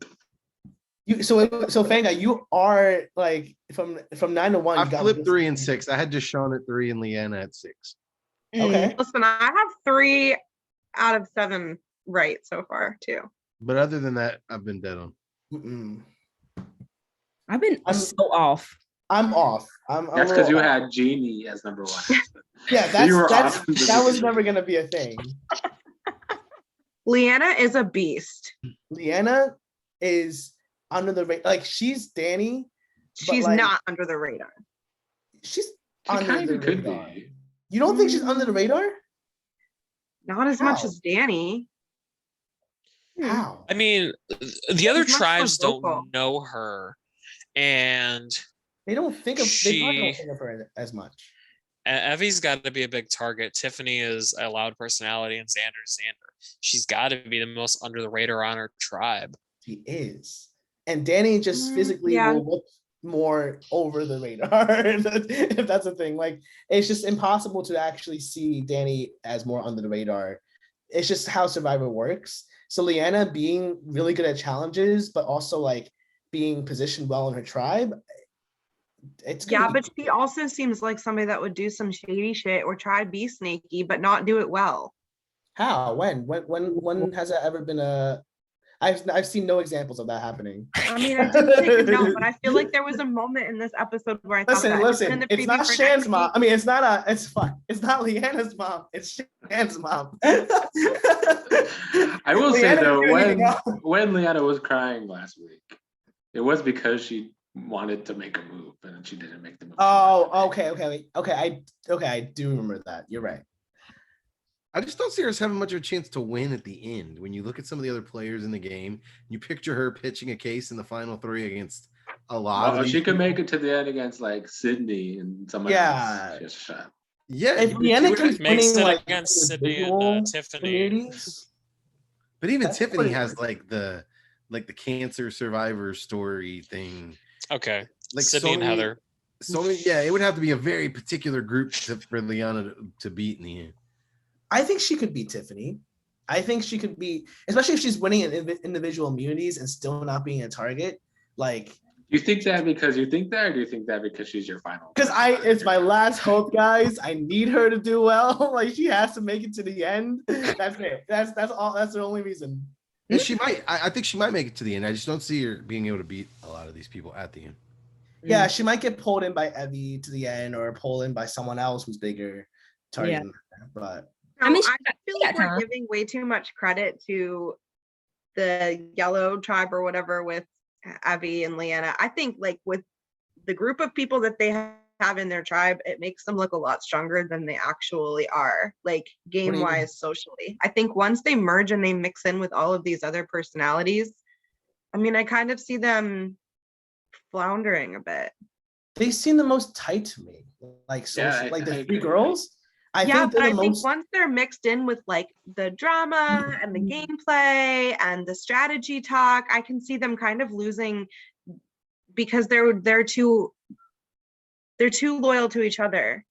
So Fan Guy, you are like from 9 to 1. I you got flipped this- 3 and 6. I had Deshaun at 3 and Leanna at 6. Okay. Listen, I have 3 out of 7 right so far, too. But other than that, I've been dead on. Mm-mm. I've been I'm- so off. I'm off. I'm That's a because you little off. had Jeannie as number 1. Yeah, You were that's off from the that was beginning. never gonna be a thing. Leanna is a beast. Leanna is under the radar. Like she's Danny. but, She's like, not under the radar. She's She under kind the of could radar. be. You don't think she's under the radar? Not as much How? as Danny. How? I mean, the other She's much more tribes vocal. don't know her, and They don't think of. They probably don't she think of her as much. Evie's got to be a big target. Tiffany is a loud personality, and Xander's Xander. She's got to be the most under the radar on her tribe. She is, and Danny just physically yeah. will look more over the radar. If that's a thing, like it's just impossible to actually see Danny as more under the radar. It's just how Survivor works. So Leanna being really good at challenges, but also like being positioned well in her tribe. Yeah, but she also seems like somebody that would do some shady shit or try to be snaky, but not do it well. How? When has that ever been a? I've seen no examples of that happening. I mean, I didn't take a note, but I feel like there was a moment in this episode where I thought that. Listen. It's not Shan's mom. I mean, it's not It's not Leanna's mom. It's Shan's mom. I will say though, when Leanna was crying last week, it was because she wanted to make a move and she didn't make the move. Oh, okay. I do remember that. You're right. I just don't see her as having much of a chance to win at the end. When you look at some of the other players in the game, you picture her pitching a case in the final three against a lot of she could make it to the end against like Sydney and someone else. Just shut. Yeah, if Leanna keeps winning like against Sydney and Tiffany. But even Tiffany has like the cancer survivor story thing. Okay, like Sydney and Heather. So yeah, it would have to be a very particular group for Leanna to beat in the end. I think she could beat Tiffany. I think she could be, especially if she's winning in individual immunities and still not being a target. Like, you think that because you think that, or do you think that because she's your final? Because it's my last hope, guys. I need her to do well. Like she has to make it to the end. That's it. That's all. That's the only reason. And she might. I think she might make it to the end. I just don't see her being able to beat a lot of these people at the end. Yeah, she might get pulled in by Evie to the end, or pulled in by someone else who's bigger target. Yeah. But I mean, I feel like we're giving way too much credit to the yellow tribe or whatever with Evie and Leanna. I think like with the group of people that they have in their tribe, it makes them look a lot stronger than they actually are, like game wise, socially. I think once they merge and they mix in with all of these other personalities, I mean, I kind of see them floundering a bit. They seem the most tight to me, like social, like the three girls. I think once they're mixed in with like the drama and the gameplay and the strategy talk, I can see them kind of losing because they're too loyal to each other.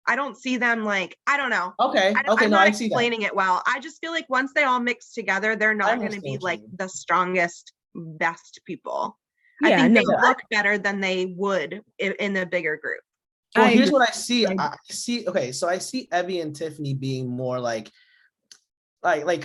I don't see them like, I don't know. Okay. I'm not explaining it well. I just feel like once they all mix together, they're not going to be like the strongest, best people. I think they look better than they would in the bigger group. Well, here's what I see. I see Evie and Tiffany being more like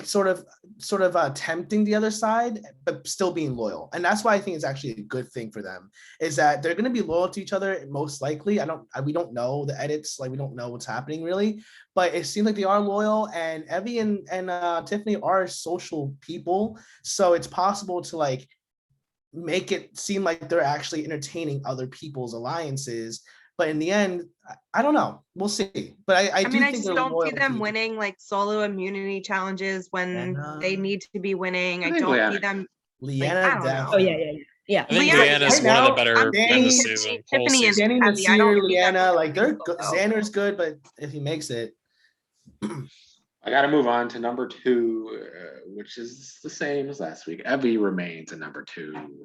sort of tempting the other side, but still being loyal. And that's why I think it's actually a good thing for them, is that they're going to be loyal to each other most likely. We don't know the edits, like we don't know what's happening really, but it seems like they are loyal, and Evie and Tiffany are social people. So it's possible to like make it seem like they're actually entertaining other people's alliances. But in the end, I don't know. We'll see. But I do think I just don't see them winning like solo immunity challenges when they need to be winning. I don't see them. Leanna, oh yeah. I think Leanna's one of the better in the season. Tiffany is Danny, Nasir, Leanna, like they're good. Xander's good, but if he makes it, I got to move on to number 2, which is the same as last week. Evie remains at number 2.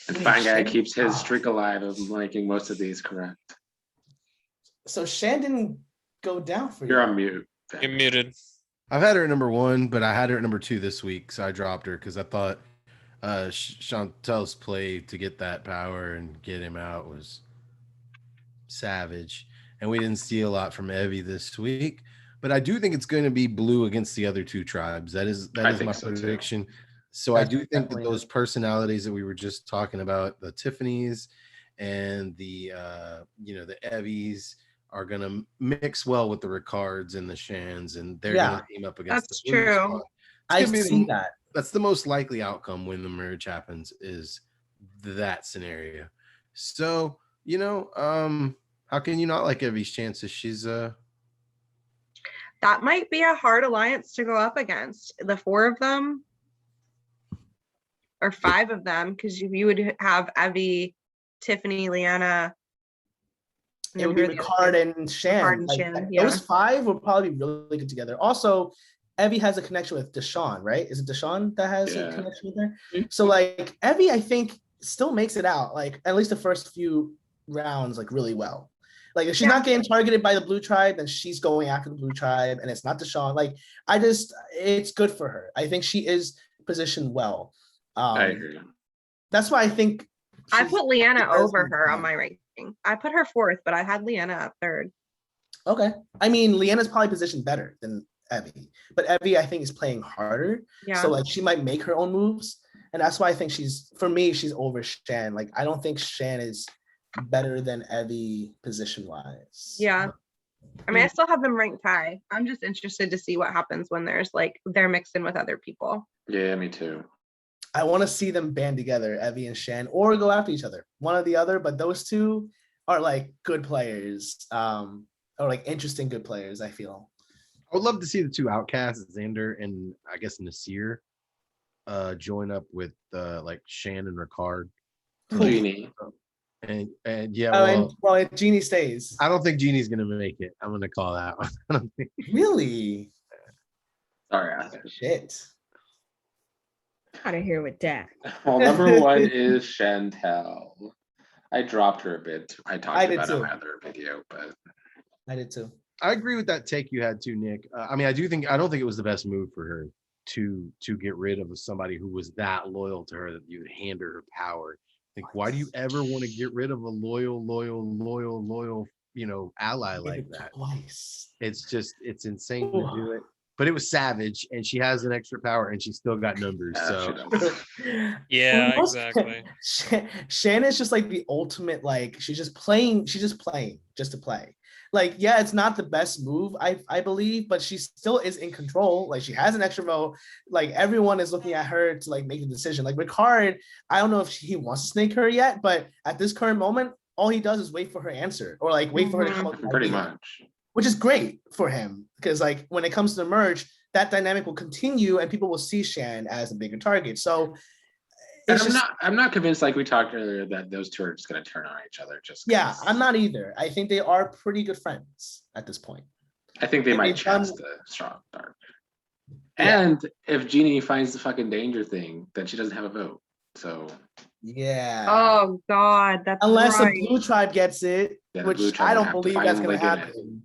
And Fine Guy keeps his streak alive of making most of these correct. So Shan didn't go down for you. You're on mute. You're muted. I've had her at number 1, but I had her at number 2 this week, so I dropped her because I thought Chantel's play to get that power and get him out was savage. And we didn't see a lot from Evie this week. But I do think it's going to be blue against the other 2 tribes. That is my prediction. So I do think that those personalities that we were just talking about, the Tiffany's and the the Evies, are going to mix well with the Ricards and the Shans, and they're going to team up against. That's true. I gonna be see that. That's the most likely outcome when the merge happens, is that scenario. So, how can you not like Evie's chances? She's That might be a hard alliance to go up against. The 4 of them or 5 of them, because you would have Evie, Tiffany, Leanna. It would be Ricard and Shan. Ricard and Like, Shan, yeah. Those 5 would probably be really good together. Also, Evie has a connection with Deshawn, right? Is it Deshawn that has a connection with her? So like Evie, I think, still makes it out, like at least the first few rounds, like really well. Like if she's not getting targeted by the blue tribe, then she's going after the blue tribe, and it's not Deshawn. Like it's good for her. I think she is positioned well. I agree. That's why I think I put Leanna over her on my ranking. I put her 4th, but I had Leanna up 3rd. Okay. I mean, Leanna's probably positioned better than Evie, but Evie, I think, is playing harder. Yeah. So like she might make her own moves. And that's why I think she's over Shan. Like, I don't think Shan is better than Evie position-wise. Yeah. I mean, I still have them ranked high. I'm just interested to see what happens when they're mixed in with other people. Yeah, me too. I want to see them band together, Evie and Shan, or go after each other, one or the other. But those two are like good players, or like interesting good players, I feel. I would love to see the 2 outcasts, Xander and I guess Nasir, join up with like Shan and Ricard. Jeannie. And yeah, well, Jeannie stays. I don't think Jeannie's gonna make it. I'm gonna call that one. I don't think. Really? Sorry, Arthur. Shit. Out of here with that. Well, number 1 is Chantel. I dropped her a bit. I talked about it in my other video, but I did too. I agree with that take you had too, Nick. I mean, I don't think it was the best move for her to get rid of somebody who was that loyal to her that you would hand her power. Like, why do you ever want to get rid of a loyal, ally like that? Twice. It's insane to do it. But it was savage, and she has an extra power, and she's still got numbers. So yeah, exactly. Shan is just like the ultimate, like she's just playing just to play. Like, yeah, it's not the best move, I believe, but she still is in control. Like, she has an extra vote. Like, everyone is looking at her to like make a decision. Like Ricard, I don't know if he wants to snake her yet, but at this current moment, all he does is wait for her answer or like wait for her to come up with pretty idea, much, which is great for him because like when it comes to the merge, that dynamic will continue and people will see Shan as a bigger target. So I'm not convinced, like we talked earlier, that those 2 are just going to turn on each other. Yeah, I'm not either. I think they are pretty good friends at this point. I think they might chance the strong dark. And if Jeannie finds the fucking danger thing, then she doesn't have a vote. So yeah. Oh God, that's unless right. the blue tribe gets it, which I don't believe that's going to happen.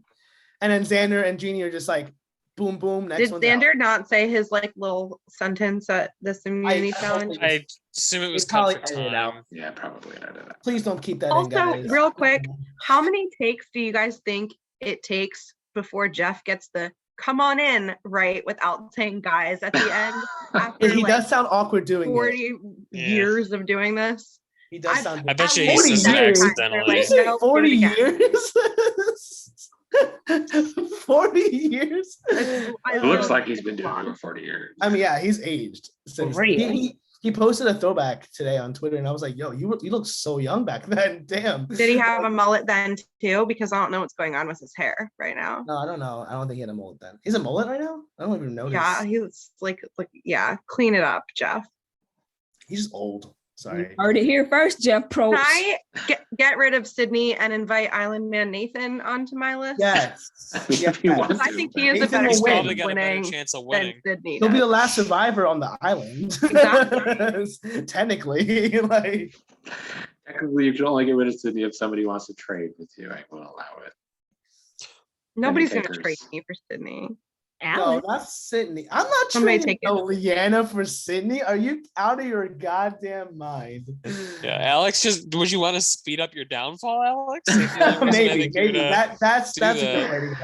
And then Xander and Jeannie are just like, boom, boom. Next Did Xander not say his like little sentence at this immunity challenge? I assume it was cut for time. Yeah, probably edited out. Please don't keep that also, in, guys. real quick, how many takes do you guys think it takes before Jeff gets the "come on in" right without saying "guys" at the end? After, he does sound awkward doing 40 years of doing this. He does sound. I bet you he says it accidentally. 40 years. 40 years. It looks like he's been doing it for 40 years. I mean, yeah, he's aged. Since he posted a throwback today on Twitter, and I was like, "Yo, you look so young back then." Damn. Did he have a mullet then too? Because I don't know what's going on with his hair right now. No, I don't know. I don't think he had a mullet then. He's a mullet right now. I don't even notice. Yeah, he's like yeah. Clean it up, Jeff. He's just old. Sorry. Heard it here first, Jeff Pro. Can I get rid of Sydney and invite Island Man Nathan onto my list? Yes. I think he is a better He's chance probably got a better chance of winning. than Sydney. He'll be the last survivor on the island. Exactly. Technically, like. Technically, you can only get rid of Sydney if somebody wants to trade with you. I will allow it. Nobody's going to trade me for Sydney. No, not Sydney. I'm not trading Leanna for Sydney. Are you out of your goddamn mind? Yeah, Alex, would you want to speed up your downfall, Alex? Maybe. That's a good way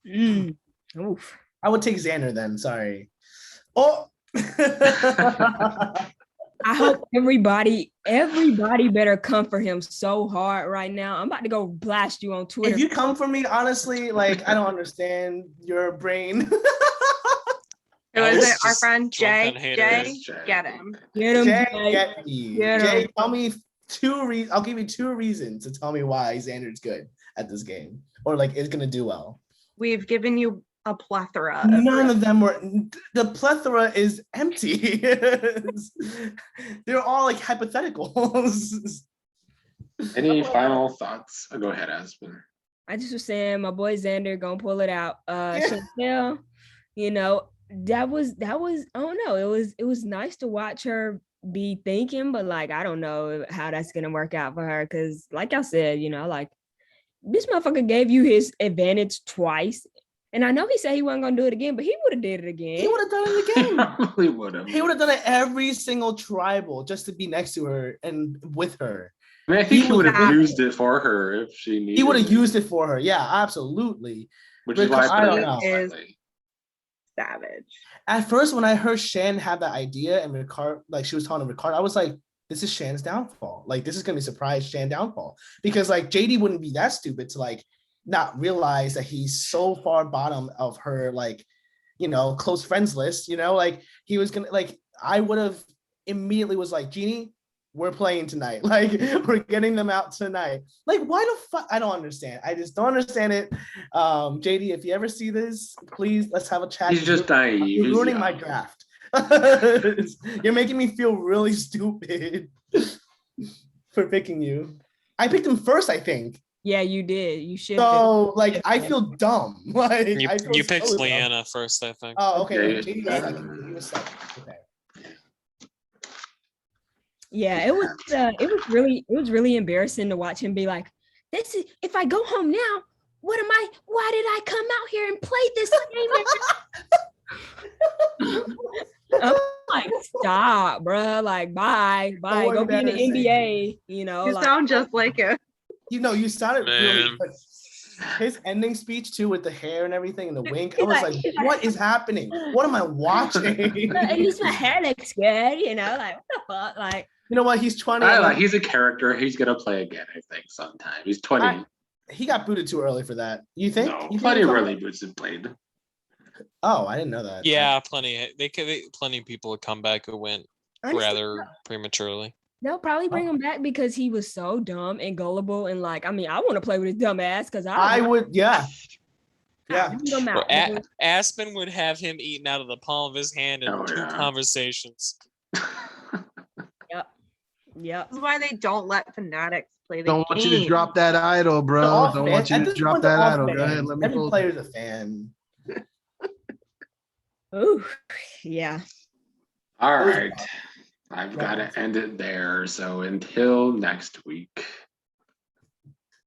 to go. Oof. I would take Xander then. Sorry. Oh. I hope everybody better come for him so hard right now. I'm about to go blast you on Twitter. If you come for me, honestly, like I don't understand your brain. Who I is was it? Our just friend Jay. drunk on haters. Jay, Jay. get him. Get him, Jay, Jay. get me. Get Jay, him. tell me two reasons. I'll give you 2 reasons to tell me why Xander's good at this game, or like is gonna do well. We've given you a plethora. Of None of them were. The plethora is empty. They're all like hypotheticals. Any final thoughts? Go ahead, Aspen. I just was saying my boy Xander gonna pull it out. Chantel, you know, that was I don't know. It was nice to watch her be thinking, but like I don't know how that's gonna work out for her. Cause like I said, you know, like this motherfucker gave you his advantage twice. And I know he said he wasn't gonna do it again, but he would have did it again. He would have done it again. Probably would have. He would have done it every single tribal just to be next to her and with her. I mean, I think he would have He used it for her if she needed. He would have used it for her. Yeah, absolutely. which is why I I put don't it know. out slightly. savage. At first, when I heard Shan have that idea and Ricard, like she was talking to Ricard, I was like, this is Shan's downfall. Like, this is gonna be a surprise Shan downfall. Because like JD wouldn't be that stupid to like not realize that he's so far bottom of her, like, you know, close friends list, you know, like he was gonna, like, I would have immediately was like, Jeannie, we're playing tonight. Like, we're getting them out tonight. Like, why the fuck? I don't understand. I just don't understand it. JD, if you ever see this, please let's have a chat. He's just naive. You're He's ruining my young. draft. You're making me feel really stupid for picking you. I picked him first, I think. Yeah, you did. You should. So, like, I feel dumb. Like, You, I feel you picked so dumb. Leanna first, I think. Oh, okay. Yeah, JD was second. He was second. Okay. Yeah, it was really embarrassing to watch him be like, this is if I go home now, why did I come out here and play this game? I'm like, stop, bro. Like, bye. Go be in the NBA, you know. You like, sound just like it. You know, you sounded really Man. good. His ending speech too, with the hair and everything and the wink. I was like, what is happening? What am I watching? at least my hair looks good, you know, like what the fuck? Like, You know what? He's 20. He's a character. He's gonna play again, I think, sometime. He's 20. He got booted too early for that. You think? No, You think plenty it's of on- early boots have played. Oh, I didn't know that. Yeah, plenty. Plenty of people would come back who went honestly, rather prematurely. they'll probably bring him back because he was so dumb and gullible and like, I mean, I want to play with his dumb ass because I would. Yeah. Yeah. Bro, Aspen would have him eaten out of the palm of his hand in Oh, 2 yeah. conversations. Yep. This is why they don't let fanatics play the Don't game. want you to drop that idol, bro. All Don't fans- want you at to this drop point, they're that all idol. Go fans. ahead, let me Every hold it. player's a fan. Ooh, yeah. All It was right. I've got to end it there. So until next week.